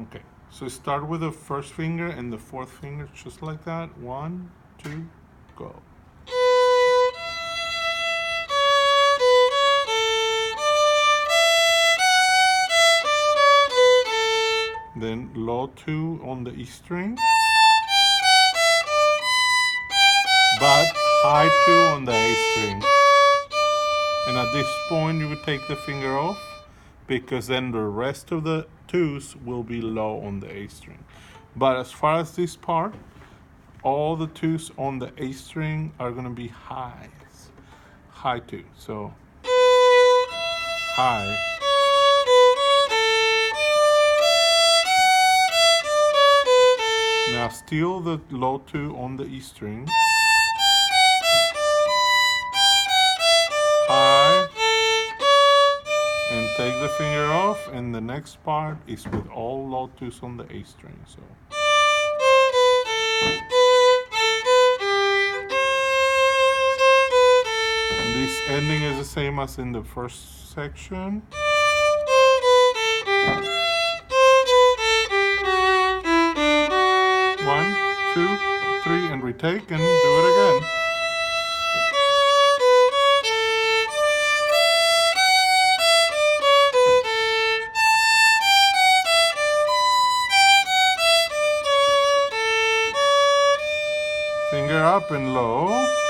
Okay, so start with the first finger and the fourth finger, just like that. 1, 2, go. Then low 2 on the E string, but high 2 on the A string. And at this point you would take the finger off, because then the rest of the 2s will be low on the A string. But as far as this part, all the 2s on the A string are going to be highs, high 2. So high, now still the low 2 on the E string, high, and take the finger off, and the next part is with all low 2s on the A string. So and this ending is the same as in the first section. One, 2, 3, and retake and do it again. Finger up and low.